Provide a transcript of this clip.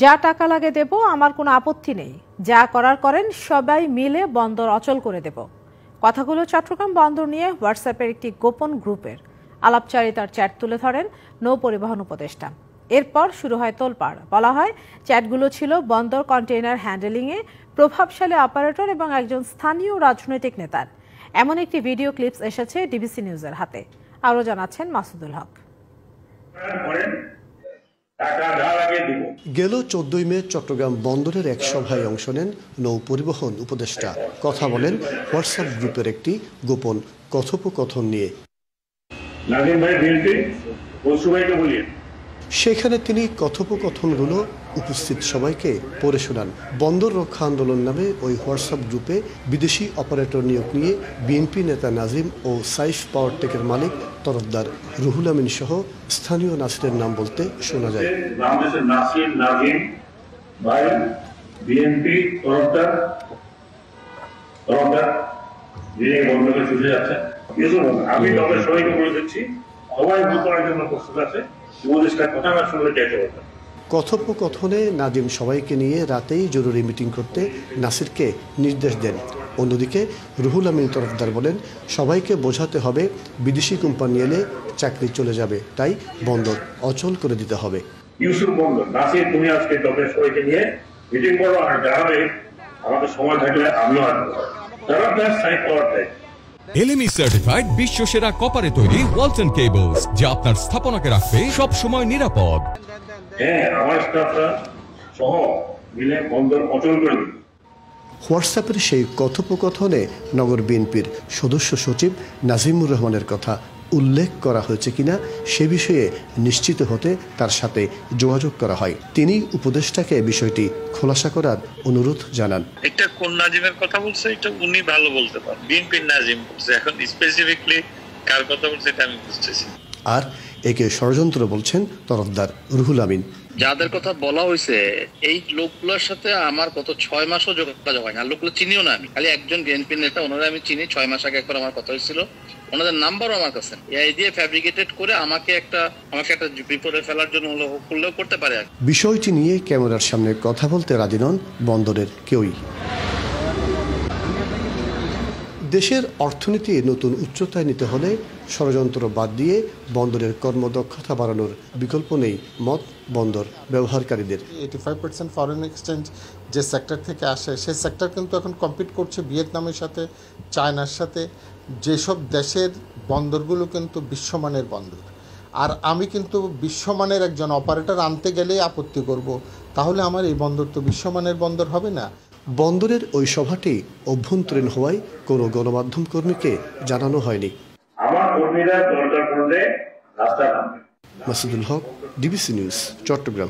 যা টাকা লাগে দেব, আমার কোনো আপত্তি নেই, যা করার করেন, সবাই মিলে বন্দর অচল করে দেব। কথাগুলো চট্টগ্রাম বন্দর নিয়ে হোয়াটসঅ্যাপের একটি গোপন গ্রুপের আলাপচারিতার চ্যাট তুলে ধরেন নৌ পরিবহন উপদেষ্টা। এরপর শুরু হয় তোলপাড়। বলা হয় চ্যাটগুলো ছিল বন্দর কন্টেইনার হ্যান্ডেলিংয়ে প্রভাবশালী অপারেটর এবং একজন স্থানীয় রাজনৈতিক নেতার। এমন একটি ভিডিও ক্লিপস এসেছে ডিবিসি নিউজের হাতে। আরও জানাচ্ছেন মাসুদুল হক। গেল 14 মে চট্টগ্রাম বন্দরের এক সভায় অংশ নেন নৌ পরিবহন উপদেষ্টা। কথা বলেন হোয়াটসঅ্যাপ গ্রুপের একটি গোপন কথোপকথন নিয়ে। সেখানে তিনি কথোপকথনগুলো উপস্থিত সবাইকে পড়ে শোনান। বন্দর রক্ষা আন্দোলন নামে ওই হোয়াটসঅ্যাপ গ্রুপে বিদেশি অপারেটর নিয়োগ নিয়ে বিএনপি নেতা নাজিম ও সাইফ পাওয়ারটেকের মালিক তরফদার রুহুল আমিন সহ স্থানীয় নাসিরের নাম বলতে শোনা যায়। কথোপকথনে নাজিম সবাইকে নিয়ে রাতেই জরুরি মিটিং করতে নাসিরকে নির্দেশ দেন। অন্যদিকে রুহুল আমিন তরফদার বলেন, সবাইকে বোঝাতে হবে বিদেশি কোম্পানি এলে চাকরি চলে যাবে, তাই বন্দর অচল করে দিতে হবে। ইউসুফ বন্দর নাসির, তুমি আজকে দলের সবাইকে নিয়ে মিটিং করো আর জানাবে, আমাদের সময় থাকলে আমিও আসবো। তারা প্লাস সাইড পাওয়ার দেয়। এলএমই সার্টিফাইড বিশ্বসেরা কপারে তৈরি ওয়ালটন কেবলস, যা আপনার স্থাপনাকে রাখবে সব সময় নিরাপদ। হ্যাঁ, আমার স্টাফরা সহ মিলে বন্দর অচল করে দিবে। হোয়াটসঅ্যাপের সেই কথোপকথনে নগর বিএনপির সদস্য সচিব নাজিমুর রহমানের কথা উল্লেখ করা হয়েছে কিনা সে বিষয়ে নিশ্চিত হতে তার সাথে যোগাযোগ করা হয়। তিনি উপদেষ্টাকে বিষয়টি খোলাসা করার অনুরোধ জানান। এটা কোন নাজিমের কথা বলছে এটা উনি ভালো বলতে পারেন। বিএনপির নাজিম বলছে, এখন স্পেসিফিকলি কার কথা বলছে এটা আমি বুঝতেছি। আর একে ষড়যন্ত্র বলছেন তরফদার রুহুল আমিন। যাদের কথা বলা হয়েছে এই লোকগুলোর সাথে আমার গত 6 মাসও যোগাযোগ হয় না। লোকগুলো চিনিও না, আমি খালি একজন বিএনপি নেতা, ওনারা আমি চিনি। 6 মাস আগে একবার আমার কথা হয়েছিল, ওনাদের নাম্বারও আমার কাছে। এই দিয়ে ফ্যাব্রিকেটেড করে আমাকে একটা বিপদে ফেলার জন্য করলেও করতে পারে। বিষয়টি নিয়ে ক্যামেরার সামনে কথা বলতে রাজি নন বন্দরের কেউই। দেশের অর্থনীতি নতুন উচ্চতায় নিতে হলে ষড়যন্ত্র বাদ দিয়ে বন্দরের কর্মদক্ষতা বাড়ানোর বিকল্প নেই মত বন্দর ব্যবহারকারীদের। 85% ফরেন এক্সচেঞ্জ যে সেক্টর থেকে আসে সেই সেক্টর কিন্তু এখন কম্পিট করছে ভিয়েতনামের সাথে, চায়নার সাথে। যেসব দেশের বন্দরগুলো কিন্তু বিশ্বমানের বন্দর, আর আমি কিন্তু বিশ্বমানের একজন অপারেটর আনতে গেলেই আপত্তি করব, তাহলে আমার এই বন্দর তো বিশ্বমানের বন্দর হবে না। বন্দরের ওই সভাটি অভ্যন্তরীণ হওয়ায় কোনো গণমাধ্যম কর্মীকে জানানো হয়নি। আমার কর্মীরা দরকার পড়লে রাস্তা নামবে। মাসুদুল হক, ডিবিসি নিউজ, চট্টগ্রাম।